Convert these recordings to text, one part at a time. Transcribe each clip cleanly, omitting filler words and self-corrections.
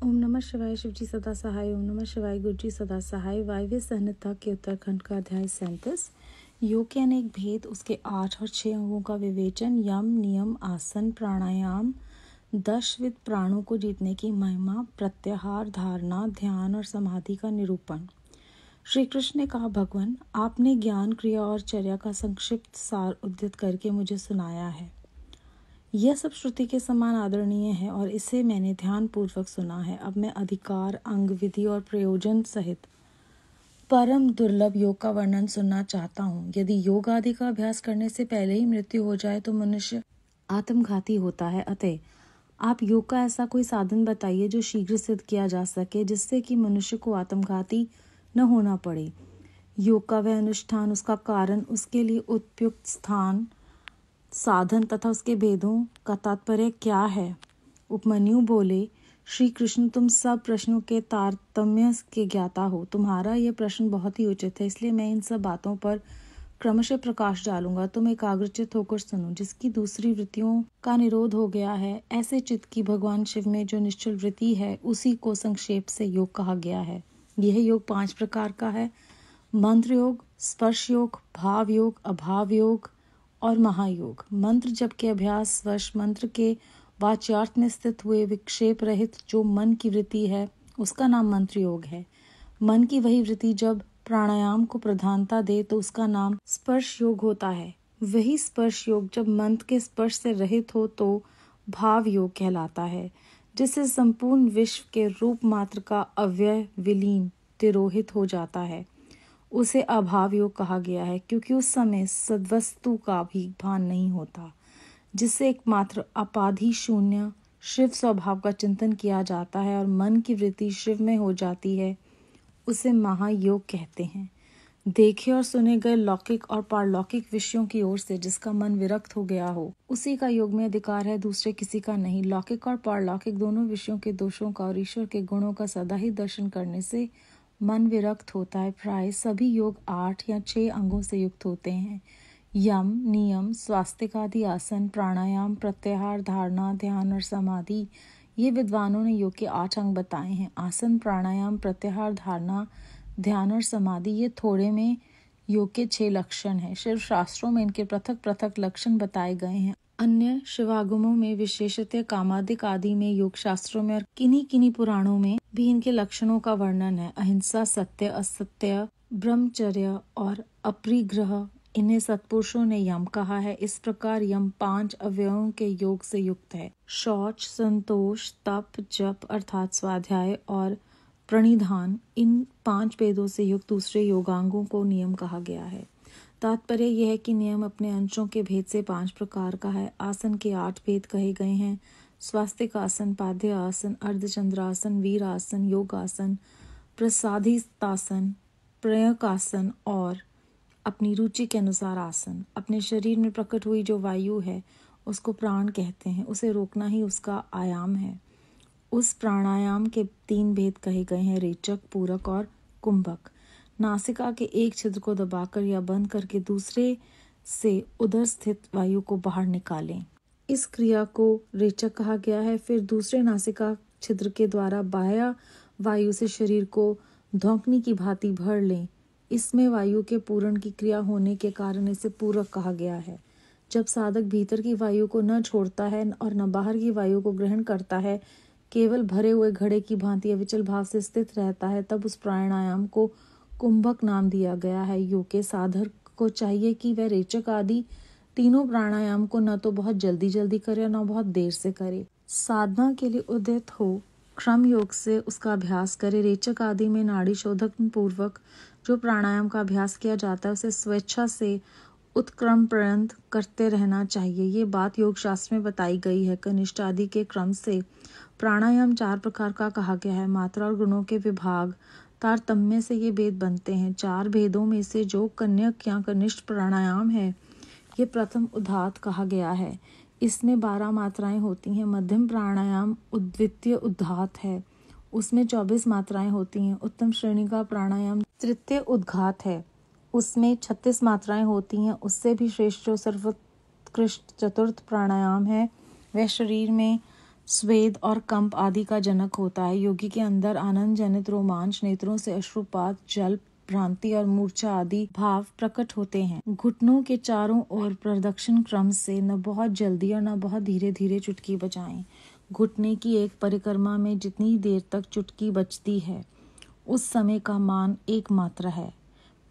ओम नमः शिवाय। शिवजी सदा सहाय। ओम नमः शिवाय। गुरु जी सदा सहाय। वायव्य संहिता के उत्तरखंड का अध्याय 37। योग के अनेक भेद, उसके 8 और 6 अंगों का विवेचन, यम, नियम, आसन, प्राणायाम, 10 विध प्राणों को जीतने की महिमा, प्रत्याहार, धारणा, ध्यान और समाधि का निरूपण। श्री कृष्ण ने कहा, भगवान, आपने ज्ञान, क्रिया और चर्या का संक्षिप्त सार उद्धृत करके मुझे सुनाया है। यह सब श्रुति के समान आदरणीय है और इसे मैंने ध्यान पूर्वक सुना है। अब मैं अधिकार, अंग, विधि और प्रयोजन सहित परम दुर्लभ योग का वर्णन सुनना चाहता हूँ। यदि योग आदि का अभ्यास करने से पहले ही मृत्यु हो जाए तो मनुष्य आत्मघाती होता है। अतः आप योग का ऐसा कोई साधन बताइए जो शीघ्र सिद्ध किया जा सके, जिससे कि मनुष्य को आत्मघाती न होना पड़े। योग का वह अनुष्ठान, उसका कारण, उसके लिए उपयुक्त स्थान, साधन तथा उसके भेदों का तात्पर्य क्या है। उपमन्यु बोले, श्री कृष्ण, तुम सब प्रश्नों के तारतम्य के ज्ञाता हो। तुम्हारा यह प्रश्न बहुत ही उचित है, इसलिए मैं इन सब बातों पर क्रमशः प्रकाश डालूंगा। तुम एकाग्रचित्त होकर सुनो। जिसकी दूसरी वृत्तियों का निरोध हो गया है, ऐसे चित्त की भगवान शिव में जो निश्चल वृत्ति है, उसी को संक्षेप से योग कहा गया है। यह योग 5 प्रकार का है: मंत्र योग, स्पर्श योग, भाव योग, अभाव योग और महायोग। मंत्र जप के अभ्यास वश मंत्र के वाच्यार्थ में स्थित हुए विक्षेप रहित जो मन की वृत्ति है, उसका नाम मंत्र योग है। मन की वही वृत्ति जब प्राणायाम को प्रधानता दे तो उसका नाम स्पर्श योग होता है। वही स्पर्श योग जब मंत्र के स्पर्श से रहित हो तो भाव योग कहलाता है, जिससे संपूर्ण विश्व के रूप मात्र का अव्यय विलीन तिरोहित हो जाता है। उसे अभाव योग कहा गया है, क्योंकि उस समय सद्वस्तु का भी भान नहीं होता, जिससे एकमात्र अपाधि शून्य शिव स्वभाव का चिंतन किया जाता है और मन की वृत्ति शिव में हो जाती है। उसे महायोग कहते हैं। देखे और सुने गए लौकिक और पारलौकिक विषयों की ओर से जिसका मन विरक्त हो गया हो, उसी का योग में अधिकार है, दूसरे किसी का नहीं। लौकिक और पारलौकिक दोनों विषयों के दोषों का और ईश्वर के गुणों का सदा ही दर्शन करने से मन विरक्त होता है। प्राय सभी योग 8 या 6 अंगों से युक्त होते हैं: यम, नियम, स्वास्तिक आदि आसन, प्राणायाम, प्रत्याहार, धारणा, ध्यान और समाधि। ये विद्वानों ने योग के 8 अंग बताए हैं। आसन, प्राणायाम, प्रत्याहार, धारणा, ध्यान और समाधि ये थोड़े में योग के 6 लक्षण हैं। शिव शास्त्रों में इनके पृथक पृथक लक्षण बताए गए हैं। अन्य शिवागमों में, विशेषतः कामादिक आदि में, योग शास्त्रों में और किन्हीं पुराणों में भी इनके लक्षणों का वर्णन है। अहिंसा, सत्य, असत्य, ब्रह्मचर्य और अपरिग्रह, इन्हें सत्पुरुषों ने यम कहा है। इस प्रकार यम 5 अवयवों के योग से युक्त है। शौच, संतोष, तप, जप अर्थात स्वाध्याय और प्रणिधान, इन 5 भेदों से युक्त दूसरे योगांगों को नियम कहा गया है। तात्पर्य यह है कि नियम अपने अंशों के भेद से 5 प्रकार का है। आसन के 8 भेद कहे गए हैं: स्वास्तिक आसन, पाद्य आसन, अर्धचंद्रासन, वीर आसन, योग आसन, प्रसादितासन, प्रयकासन और अपनी रुचि के अनुसार आसन। अपने शरीर में प्रकट हुई जो वायु है उसको प्राण कहते हैं। उसे रोकना ही उसका आयाम है। उस प्राणायाम के 3 भेद कहे गए हैं: रेचक, पूरक और कुंभक। नासिका के एक छिद्र को दबाकर या बंद करके दूसरे से उदर स्थित वायु को बाहर निकालें, इस क्रिया को रेचक कहा गया है। फिर दूसरे नासिका छिद्र के द्वारा बाह्य वायु से शरीर को धौंकनी की भांति भर लें, इसमें वायु के पूरण की क्रिया होने के कारण इसे पूरक कहा गया है। जब साधक भीतर की वायु को न छोड़ता है और न बाहर की वायु को ग्रहण करता है, केवल भरे हुए घड़े की भांति अविचल भाव से स्थित रहता है, तब उस प्राणायाम को कुंभक नाम दिया गया है। योग के साधक को चाहिए कि वह रेचक आदि तीनों प्राणायाम को न तो बहुत जल्दी करे न बहुत देर से करे। साधना के लिए उदित हो क्रम योग से उसका अभ्यास करे। रेचक आदि में नाड़ी शोधक पूर्वक जो प्राणायाम का अभ्यास किया जाता है उसे स्वेच्छा से उत्क्रम पर्यंत करते रहना चाहिए। ये बात योग शास्त्र में बताई गई है। कनिष्ठ आदि के क्रम से प्राणायाम 4 प्रकार का कहा गया है। मात्रा और गुणों के विभाग तारतम्य से ये भेद बनते हैं। 4 भेदों में से जो कन्यक या कनिष्ठ प्राणायाम है, ये प्रथम उदात्त कहा गया है। इसमें 12 मात्राएं होती हैं। मध्यम प्राणायाम द्वितीय उदात्त है, उसमें 24 मात्राएं होती हैं। उत्तम श्रेणी का प्राणायाम तृतीय उद्घात है, उसमें 36 मात्राएं होती हैं। उससे भी श्रेष्ठ जो सर्वोत्कृष्ट चतुर्थ प्राणायाम है, वह शरीर में स्वेद और कंप आदि का जनक होता है। योगी के अंदर आनंद जनित रोमांच, नेत्रों से अश्रुपात, जल, भ्रांति और मूर्छा आदि भाव प्रकट होते हैं। घुटनों के चारों ओर प्रदक्षिण क्रम से न बहुत जल्दी और न बहुत धीरे धीरे चुटकी बजाएं। घुटने की एक परिक्रमा में जितनी देर तक चुटकी बजती है उस समय का मान एक मात्रा है।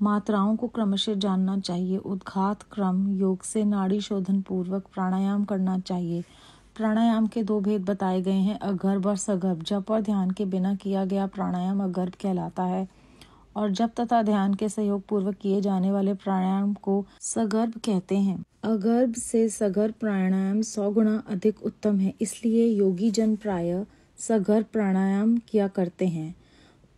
मात्राओं को क्रमशः जानना चाहिए। उद्घात क्रम योग से नाड़ी शोधन पूर्वक प्राणायाम करना चाहिए। प्राणायाम के 2 भेद बताए गए हैं, अगर्भ और सगर्भ। जप और ध्यान के बिना किया गया प्राणायाम अगर्भ कहलाता है और जप तथा ध्यान के सहयोग पूर्वक किए जाने वाले प्राणायाम को सगर्भ कहते हैं। अगर्भ से सगर्भ प्राणायाम 100 गुना अधिक उत्तम है, इसलिए योगी जन प्रायः सगर्भ प्राणायाम किया करते हैं।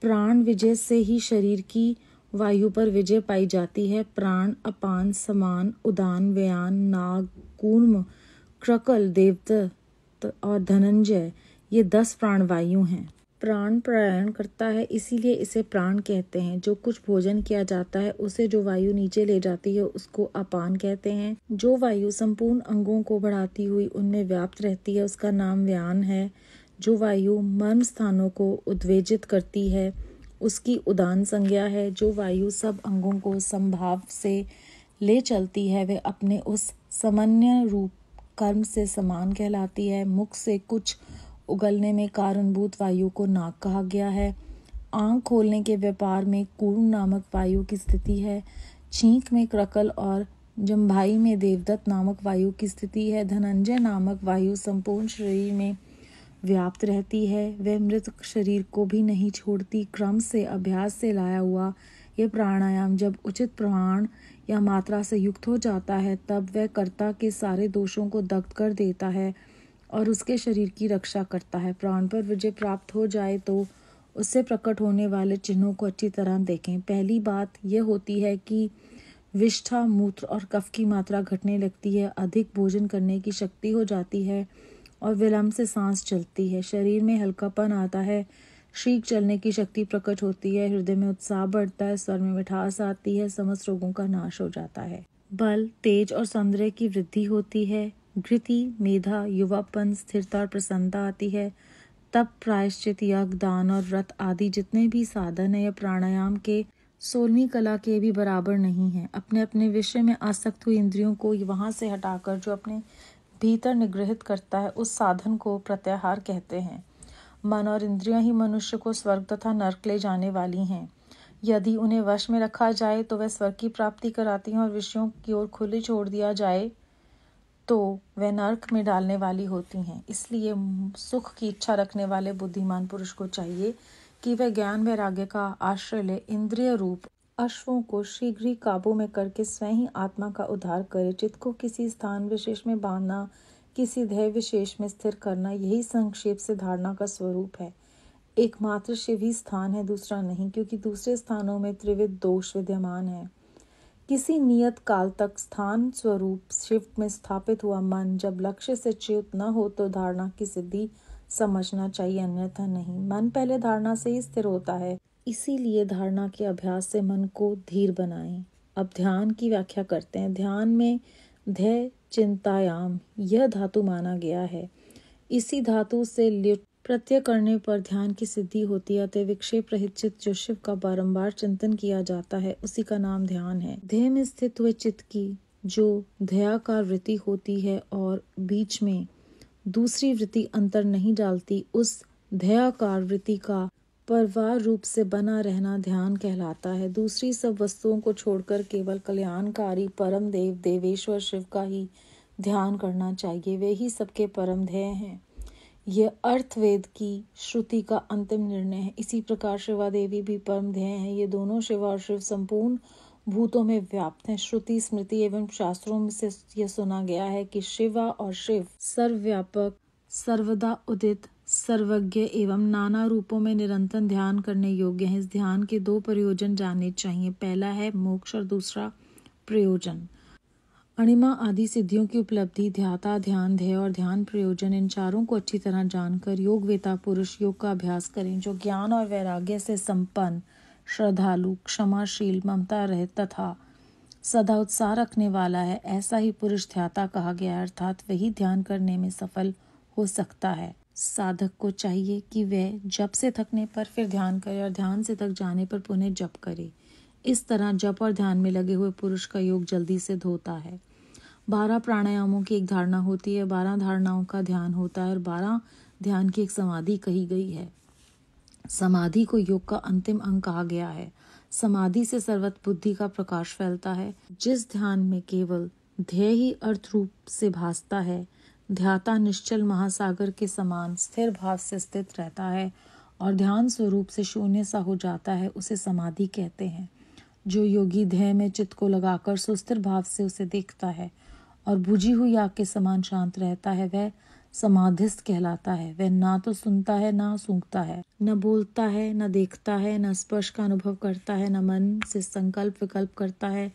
प्राण विजय से ही शरीर की वायु पर विजय पाई जाती है। प्राण, अपान, समान, उदान, व्यान, नाग, कूर्म, क्रकल, देवदत्त और धनंजय ये 10 प्राण वायु हैं। प्राण प्रयाण करता है, इसीलिए इसे प्राण कहते हैं। जो कुछ भोजन किया जाता है उसे जो वायु नीचे ले जाती है उसको अपान कहते हैं। जो वायु संपूर्ण अंगों को बढ़ाती हुई उनमें व्याप्त रहती है उसका नाम व्यान है। जो वायु मर्म स्थानों को उद्वेजित करती है उसकी उदान संज्ञा है। जो वायु सब अंगों को संभाव से ले चलती है वे अपने उस सामान्य रूप कर्म से समान कहलाती है। मुख से कुछ उगलने में कारणभूत वायु को नाक कहा गया है। आंख खोलने के व्यापार में कूर्म नामक वायु की स्थिति है। छींक में क्रकल और जम्भाई में देवदत्त नामक वायु की स्थिति है। धनंजय नामक वायु संपूर्ण शरीर में व्याप्त रहती है। वह मृत शरीर को भी नहीं छोड़ती। क्रम से अभ्यास से लाया हुआ यह प्राणायाम जब उचित प्रमाण या मात्रा से युक्त हो जाता है तब वह कर्ता के सारे दोषों को दग्ध कर देता है और उसके शरीर की रक्षा करता है। प्राण पर विजय प्राप्त हो जाए तो उससे प्रकट होने वाले चिन्हों को अच्छी तरह देखें। पहली बात यह होती है कि विष्ठा, मूत्र और कफ की मात्रा घटने लगती है। अधिक भोजन करने की शक्ति हो जाती है और विलंब से सांस चलती है। शरीर में हल्कापन आता है। शीघ्र चलने की शक्ति प्रकट होती है। हृदय में उत्साह बढ़ता है। स्वर में मिठास आती है। समस्त रोगों का नाश हो जाता है। बल, तेज और सौंदर्य की वृद्धि होती है। घृति, मेधा, युवापन, स्थिरता और प्रसन्नता आती है। तप, प्रायश्चित, यज्ञ, दान और व्रत आदि जितने भी साधन है यह प्राणायाम के 16वीं कला के भी बराबर नहीं है। अपने अपने विषय में आसक्त हुई इंद्रियों को वहां से हटाकर जो अपने भीतर निग्रहित करता है उस साधन को प्रत्याहार कहते हैं। मन और इंद्रियां ही मनुष्य को स्वर्ग तथा नरक ले जाने वाली हैं। यदि उन्हें वश में रखा जाए तो वह स्वर्ग की प्राप्ति कराती हैं और विषयों की ओर खुले छोड़ दिया जाए तो वह नरक में डालने वाली होती हैं। इसलिए सुख की इच्छा रखने वाले बुद्धिमान पुरुष को चाहिए कि वह ज्ञान वैराग्य का आश्रय ले। इंद्रिय रूप अश्वों को शीघ्र ही काबू में करके स्वयं ही आत्मा का उद्धार करे। चित्त को किसी स्थान विशेष में बांधना, किसी ध्येय विशेष में स्थिर करना, यही संक्षेप से धारणा का स्वरूप है। एकमात्र शिव ही स्थान है, दूसरा नहीं, क्योंकि दूसरे स्थानों में त्रिविध दोष विद्यमान है। किसी नियत काल तक स्थान स्वरूप शिव में स्थापित हुआ मन जब लक्ष्य से च्युत न हो तो धारणा की सिद्धि समझना चाहिए, अन्यथा नहीं। मन पहले धारणा से ही स्थिर होता है, इसीलिए धारणा के अभ्यास से मन को धीर बनाएं। अब ध्यान की व्याख्या करते हैं। ध्यान में ध्यय चिंतायाम यह धातु माना गया है। इसी धातु से ल्युट प्रत्यय करने पर ध्यान की सिद्धि होती है। अतः विक्षेप रहित चित्त जो शिव का बारंबार चिंतन किया जाता है उसी का नाम ध्यान है। ध्येय में स्थित हुए चित्त की जो ध्ययाकार वृत्ति होती है और बीच में दूसरी वृत्ति अंतर नहीं डालती, उस ध्ययाकार वृत्ति का परवार रूप से बना रहना ध्यान कहलाता है। दूसरी सब वस्तुओं को छोड़कर केवल कल्याणकारी परम देव देवेश्वर शिव का ही ध्यान करना चाहिए। वे ही सबके परम ध्येय हैं। यह अर्थवेद की श्रुति का अंतिम निर्णय है। इसी प्रकार शिवा देवी भी परम ध्येय है। ये दोनों शिवा और शिव संपूर्ण भूतों में व्याप्त हैं। श्रुति, स्मृति एवं शास्त्रों में से यह सुना गया है कि शिवा और शिव सर्वव्यापक, सर्वदा उदित, सर्वज्ञ एवं नाना रूपों में निरंतर ध्यान करने योग्य है। इस ध्यान के 2 प्रयोजन जानने चाहिए। पहला है मोक्ष और दूसरा प्रयोजन। अणिमा आदि सिद्धियों की उपलब्धि, ध्याता, ध्यान, ध्येय और ध्यान प्रयोजन, इन चारों को अच्छी तरह जानकर योग वेता पुरुष योग का अभ्यास करें। जो ज्ञान और वैराग्य से संपन्न, श्रद्धालु, क्षमाशील, ममता रहित तथा सदा उत्साह रखने वाला है, ऐसा ही पुरुष ध्याता कहा गया है। अर्थात वही ध्यान करने में सफल हो सकता है। साधक को चाहिए कि वह जप से थकने पर फिर ध्यान करे और ध्यान से थक जाने पर पुनः जप करे। इस तरह जप और ध्यान में लगे हुए पुरुष का योग जल्दी सिद्ध होता है। 12 प्राणायामों की एक धारणा होती है, 12 धारणाओं का ध्यान होता है और 12 ध्यान की एक समाधि कही गई है। समाधि को योग का अंतिम अंग कहा गया है। समाधि से सर्वत्र बुद्धि का प्रकाश फैलता है। जिस ध्यान में केवल ध्येय ही अर्थ रूप से भासता है, ध्याता निश्चल महासागर के समान स्थिर भाव से स्थित रहता है और ध्यान स्वरूप से शून्य सा हो जाता है, उसे समाधि कहते हैं। जो योगी ध्येय में चित्त को लगाकर सुस्थिर भाव से उसे देखता है और बुझी हुई आग के समान शांत रहता है, वह समाधिस्थ कहलाता है। वह ना तो सुनता है ना सूंघता है, न बोलता है न देखता है, न स्पर्श का अनुभव करता है, न मन से संकल्प विकल्प करता है,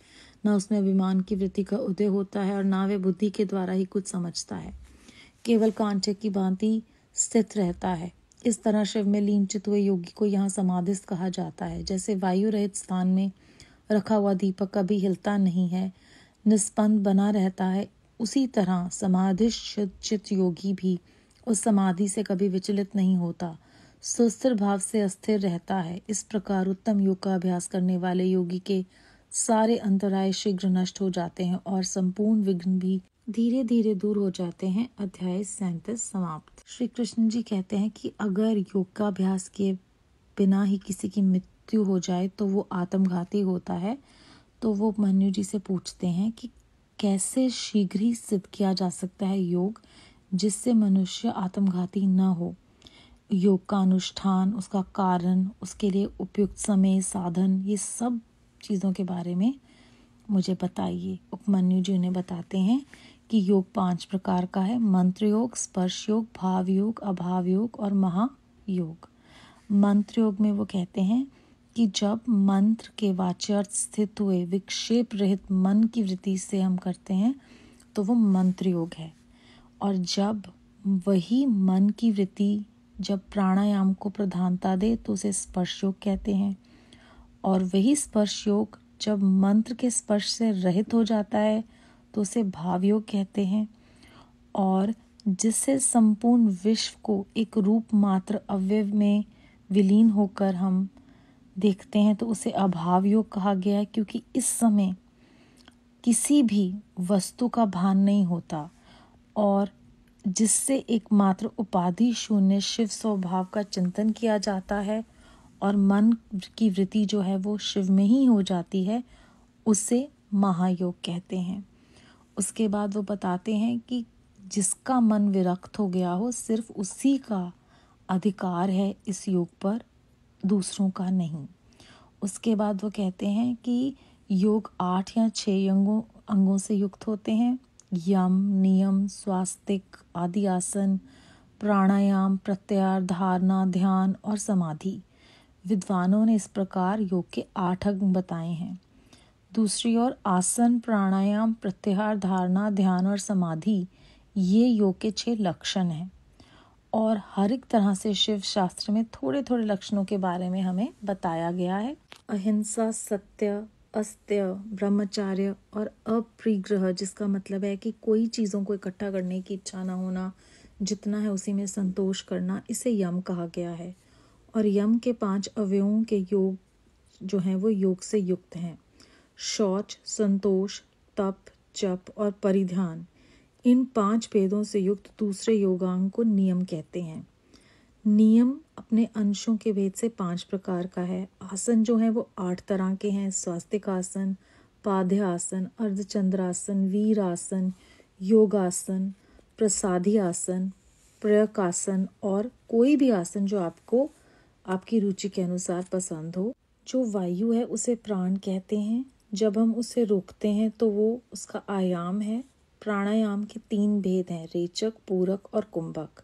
न उसमें अभिमान की वृत्ति का उदय होता है और ना वह बुद्धि के द्वारा ही कुछ समझता है, केवल कांटे की भांति स्थित रहता है। इस तरह शिव में लीन चित हुए योगी को यहाँ समाधिस्थ कहा जाता है। जैसे वायु रहित स्थान में रखा हुआ दीपक कभी हिलता नहीं है, निस्पंद बना रहता है, उसी तरह समाधिस्थ चित योगी भी उस समाधि से कभी विचलित नहीं होता, सुस्थिर भाव से अस्थिर रहता है। इस प्रकार उत्तम योग का अभ्यास करने वाले योगी के सारे अंतराय शीघ्र नष्ट हो जाते हैं और संपूर्ण विघ्न भी धीरे धीरे दूर हो जाते हैं। अध्याय 37 समाप्त। श्री कृष्ण जी कहते हैं कि अगर योग का अभ्यास किए बिना ही किसी की मृत्यु हो जाए तो वो आत्मघाती होता है। तो वो मनु जी से पूछते हैं कि कैसे शीघ्र ही सिद्ध किया जा सकता है योग जिससे मनुष्य आत्मघाती न हो। योग का अनुष्ठान, उसका कारण, उसके लिए उपयुक्त समय, साधन, ये सब चीज़ों के बारे में मुझे बताइए। उपमन्यु जी उन्हें बताते हैं कि योग 5 प्रकार का है: मंत्र योग, स्पर्श योग, भाव योग, अभाव योग और महायोग। मंत्र योग में वो कहते हैं कि जब मंत्र के वाच्यार्थ स्थित हुए विक्षेप रहित मन की वृत्ति से हम करते हैं तो वो मंत्र योग है। और जब वही मन की वृत्ति जब प्राणायाम को प्रधानता दे तो उसे स्पर्श योग कहते हैं। और वही स्पर्श योग जब मंत्र के स्पर्श से रहित हो जाता है तो उसे भाव योग कहते हैं। और जिससे संपूर्ण विश्व को एक रूप मात्र अवयव में विलीन होकर हम देखते हैं तो उसे अभाव योग कहा गया है, क्योंकि इस समय किसी भी वस्तु का भान नहीं होता और जिससे एकमात्र उपाधि शून्य शिव स्वभाव का चिंतन किया जाता है और मन की वृत्ति जो है वो शिव में ही हो जाती है, उसे महायोग कहते हैं। उसके बाद वो बताते हैं कि जिसका मन विरक्त हो गया हो सिर्फ उसी का अधिकार है इस योग पर, दूसरों का नहीं। उसके बाद वो कहते हैं कि योग 8 या 6 अंगों से युक्त होते हैं: यम, नियम, स्वास्तिक, आदि आसन, प्राणायाम, प्रत्याहार, धारणा, ध्यान और समाधि। विद्वानों ने इस प्रकार योग के 8 अंग बताए हैं। दूसरी ओर आसन, प्राणायाम, प्रत्याहार, धारणा, ध्यान और समाधि ये योग के 6 लक्षण हैं। और हर एक तरह से शिव शास्त्र में थोड़े थोड़े लक्षणों के बारे में हमें बताया गया है: अहिंसा, सत्य, अस्त्य, ब्रह्मचार्य और अपरिग्रह, जिसका मतलब है कि कोई चीज़ों को इकट्ठा करने की इच्छा ना होना, जितना है उसी में संतोष करना, इसे यम कहा गया है। और यम के 5 अवयवों के योग जो हैं वो योग से युक्त हैं: शौच, संतोष, तप, जप और परिधान। इन 5 भेदों से युक्त दूसरे योगांग को नियम कहते हैं। नियम अपने अंशों के भेद से 5 प्रकार का है। आसन जो है वो 8 तरह के हैं: स्वास्तिक आसन, पाद्य आसन, अर्धचंद्रासन, वीर आसन, योगासन, प्रसादी आसन, प्रयकासन और कोई भी आसन जो आपको आपकी रुचि के अनुसार पसंद हो। जो वायु है उसे प्राण कहते हैं। जब हम उसे रोकते हैं तो वो उसका आयाम है। प्राणायाम के 3 भेद हैं: रेचक, पूरक और कुंभक।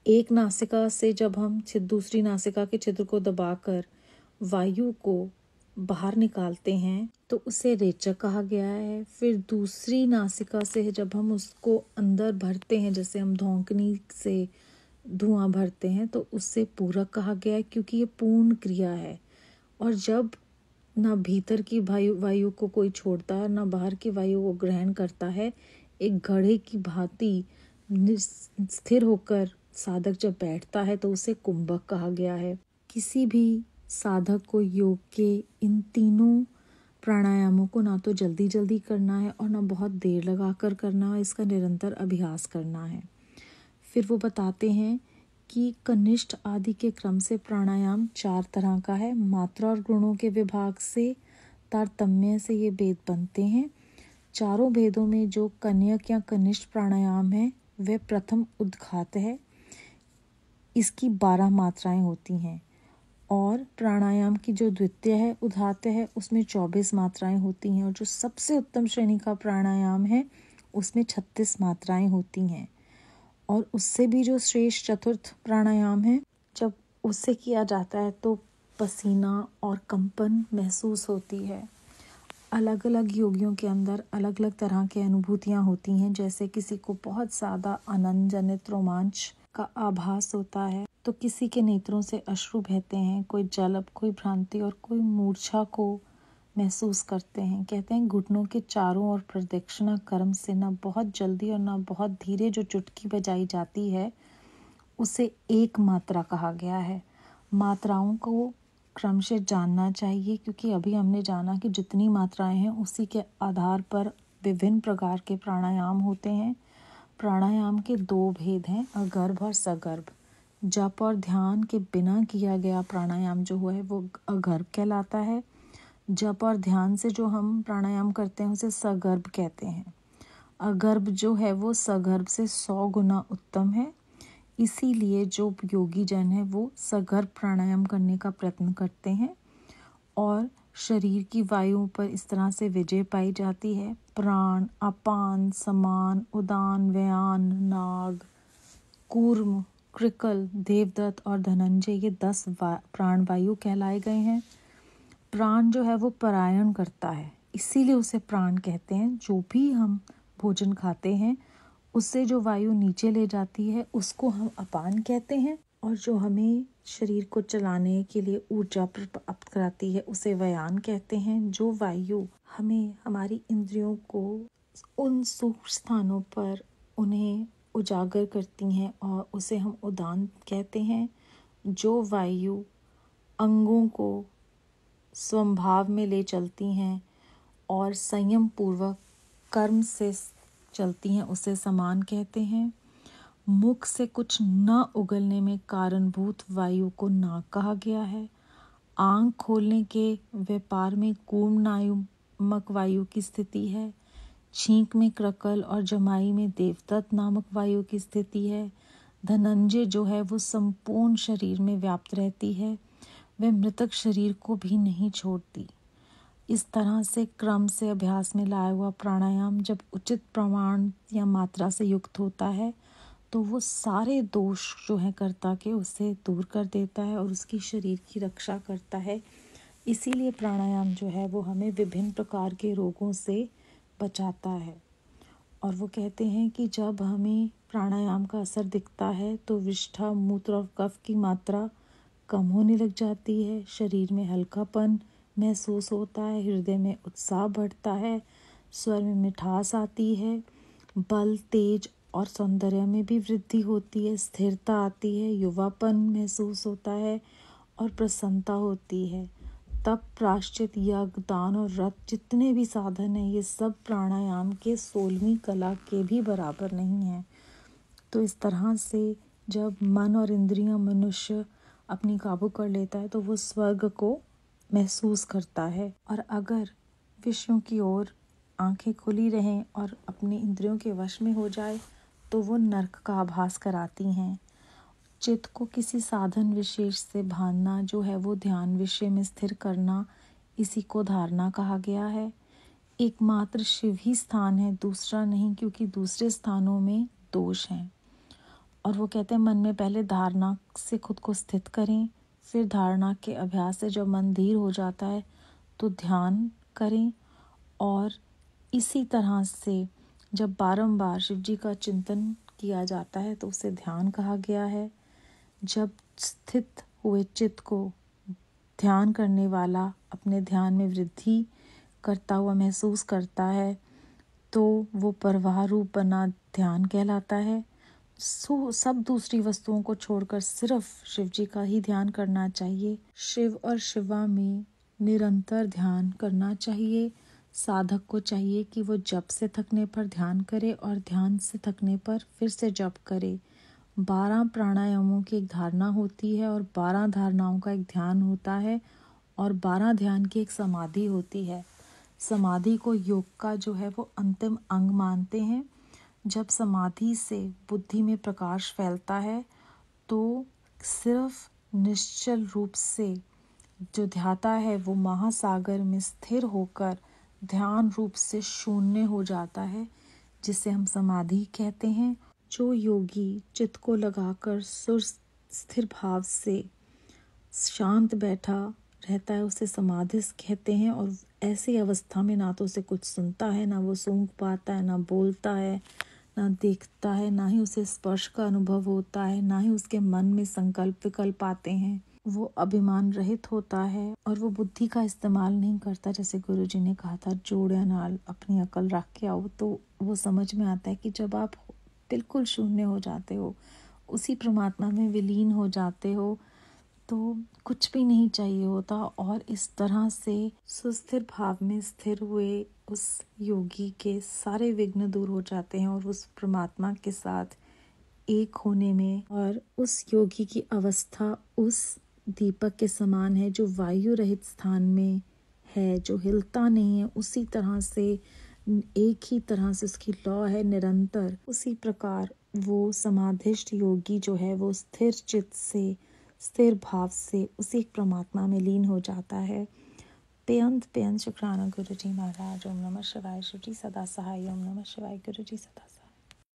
एक नासिका से जब हम दूसरी नासिका के छिद्र को दबाकर वायु को बाहर निकालते हैं तो उसे रेचक कहा गया है। फिर दूसरी नासिका से जब हम उसको अंदर भरते हैं, जैसे हम धौंकनी से धुआं भरते हैं, तो उससे पूरक कहा गया है, क्योंकि ये पूर्ण क्रिया है। और जब ना भीतर की वायु को कोई छोड़ता है ना बाहर की वायु को ग्रहण करता है, एक घड़े की भांति स्थिर होकर साधक जब बैठता है तो उसे कुंभक कहा गया है। किसी भी साधक को योग के इन तीनों प्राणायामों को ना तो जल्दी जल्दी करना है और ना बहुत देर लगा कर करना है, इसका निरंतर अभ्यास करना है। फिर वो बताते हैं कि कनिष्ठ आदि के क्रम से प्राणायाम 4 तरह का है। मात्रा और गुणों के विभाग से तारतम्य से ये भेद बनते हैं। चारों भेदों में जो कन्यक या कनिष्ठ प्राणायाम है वह प्रथम उद्घात है। इसकी 12 मात्राएं होती हैं और प्राणायाम की जो द्वितीय है उद्घात है उसमें 24 मात्राएं होती हैं और जो सबसे उत्तम श्रेणी का प्राणायाम है उसमें 36 मात्राएं होती हैं। और उससे भी जो श्रेष्ठ चतुर्थ प्राणायाम है, जब उससे किया जाता है तो पसीना और कंपन महसूस होती है। अलग अलग योगियों के अंदर अलग अलग तरह की अनुभूतियाँ होती हैं। जैसे किसी को बहुत ज़्यादा आनंद जनित रोमांच का आभास होता है तो किसी के नेत्रों से अश्रु बहते हैं, कोई जलब, कोई भ्रांति और कोई मूर्छा को महसूस करते हैं। कहते हैं घुटनों के चारों ओर प्रदक्षिणा क्रम से ना बहुत जल्दी और ना बहुत धीरे जो चुटकी बजाई जाती है उसे एक मात्रा कहा गया है। मात्राओं को क्रम से जानना चाहिए क्योंकि अभी हमने जाना कि जितनी मात्राएं हैं उसी के आधार पर विभिन्न प्रकार के प्राणायाम होते हैं। प्राणायाम के 2 भेद हैं, अगर्भ और सगर्भ। जप और ध्यान के बिना किया गया प्राणायाम जो है वो अगर्भ कहलाता है। जप और ध्यान से जो हम प्राणायाम करते हैं उसे सगर्भ कहते हैं। अगर्भ जो है वो सगर्भ से 100 गुना उत्तम है। इसीलिए जो योगी जन है वो सगर्भ प्राणायाम करने का प्रयत्न करते हैं और शरीर की वायु पर इस तरह से विजय पाई जाती है। प्राण, अपान, समान, उदान, व्यान, नाग, कूर्म, कृकल, देवदत्त और धनंजय ये 10 प्राण वायु कहलाए गए हैं। प्राण जो है वो परायण करता है, इसीलिए उसे प्राण कहते हैं। जो भी हम भोजन खाते हैं उससे जो वायु नीचे ले जाती है उसको हम अपान कहते हैं और जो हमें शरीर को चलाने के लिए ऊर्जा प्राप्त कराती है उसे व्यान कहते हैं। जो वायु हमें हमारी इंद्रियों को उन सूक्ष्म स्थानों पर उन्हें उजागर करती हैं और उसे हम उदान कहते हैं। जो वायु अंगों को स्वभाव में ले चलती हैं और संयम पूर्वक कर्म से चलती हैं उसे समान कहते हैं। मुख से कुछ न उगलने में कारणभूत वायु को नाक कहा गया है। आंख खोलने के व्यापार में कूर्म नामक वायु की स्थिति है। छींक में क्रकल और जमाई में देवदत्त नामक वायु की स्थिति है। धनंजय जो है वो संपूर्ण शरीर में व्याप्त रहती है, वह मृतक शरीर को भी नहीं छोड़ती। इस तरह से क्रम से अभ्यास में लाया हुआ प्राणायाम जब उचित प्रमाण या मात्रा से युक्त होता है तो वो सारे दोष जो हैं कर्ता के उससे दूर कर देता है और उसकी शरीर की रक्षा करता है। इसीलिए प्राणायाम जो है वो हमें विभिन्न प्रकार के रोगों से बचाता है। और वो कहते हैं कि जब हमें प्राणायाम का असर दिखता है तो विष्ठा, मूत्र और कफ की मात्रा कम होने लग जाती है, शरीर में हल्कापन महसूस होता है, हृदय में उत्साह बढ़ता है, स्वर में मिठास आती है, बल, तेज और सौंदर्य में भी वृद्धि होती है, स्थिरता आती है, युवापन महसूस होता है और प्रसन्नता होती है। तप, प्रायश्चित, यज्ञ, दान और व्रत जितने भी साधन हैं ये सब प्राणायाम के 16वीं कला के भी बराबर नहीं हैं। तो इस तरह से जब मन और इंद्रियां मनुष्य अपनी काबू कर लेता है तो वो स्वर्ग को महसूस करता है। और अगर विषयों की ओर आंखें खुली रहें और अपनी इंद्रियों के वश में हो जाए तो वो नरक का आभास कराती हैं। चित्त को किसी साधन विशेष से बांधना जो है वो ध्यान विषय में स्थिर करना, इसी को धारणा कहा गया है। एकमात्र शिव ही स्थान है, दूसरा नहीं, क्योंकि दूसरे स्थानों में दोष हैं। और वो कहते हैं मन में पहले धारणा से खुद को स्थित करें, फिर धारणा के अभ्यास से जब मन धीर हो जाता है तो ध्यान करें। और इसी तरह से जब बारंबार शिव जी का चिंतन किया जाता है तो उसे ध्यान कहा गया है। जब स्थित हुए चित्त को ध्यान करने वाला अपने ध्यान में वृद्धि करता हुआ महसूस करता है तो वो प्रवाह रूप बना ध्यान कहलाता है। सब दूसरी वस्तुओं को छोड़कर सिर्फ शिव जी का ही ध्यान करना चाहिए। शिव और शिवा में निरंतर ध्यान करना चाहिए। साधक को चाहिए कि वो जप से थकने पर ध्यान करे और ध्यान से थकने पर फिर से जप करे। 12 प्राणायामों की एक धारणा होती है और 12 धारणाओं का एक ध्यान होता है और 12 ध्यान की एक समाधि होती है। समाधि को योग का जो है वो अंतिम अंग मानते हैं। जब समाधि से बुद्धि में प्रकाश फैलता है तो सिर्फ निश्चल रूप से जो ध्याता है वो महासागर में स्थिर होकर ध्यान रूप से शून्य हो जाता है, जिसे हम समाधि कहते हैं। जो योगी चित्त को लगाकर सुर स्थिर भाव से शांत बैठा रहता है उसे समाधिस्थ कहते हैं। और ऐसी अवस्था में ना तो उसे कुछ सुनता है, ना वो सूंघ पाता है, ना बोलता है, ना देखता है, ना ही उसे स्पर्श का अनुभव होता है, ना ही उसके मन में संकल्प विकल्प आते हैं। वो अभिमान रहित होता है और वो बुद्धि का इस्तेमाल नहीं करता। जैसे गुरुजी ने कहा था, जोड़े नाल अपनी अकल रख के आओ, तो वो समझ में आता है कि जब आप बिल्कुल शून्य हो जाते हो, उसी परमात्मा में विलीन हो जाते हो, तो कुछ भी नहीं चाहिए होता। और इस तरह से सुस्थिर भाव में स्थिर हुए उस योगी के सारे विघ्न दूर हो जाते हैं और उस परमात्मा के साथ एक होने में। और उस योगी की अवस्था उस दीपक के समान है जो वायु रहित स्थान में है, जो हिलता नहीं है। उसी तरह से एक ही तरह से उसकी लौ है निरंतर। उसी प्रकार वो समाधिष्ठ योगी जो है वो स्थिर चित्त से, स्थिर भाव से उसी परमात्मा में लीन हो जाता है। बेअंत शुक्राना गुरु जी महाराज। ओम नमः शिवाय। शिव जी सदा सहाय। ओम नमः शिवाय। गुरु जी सदा सहाय।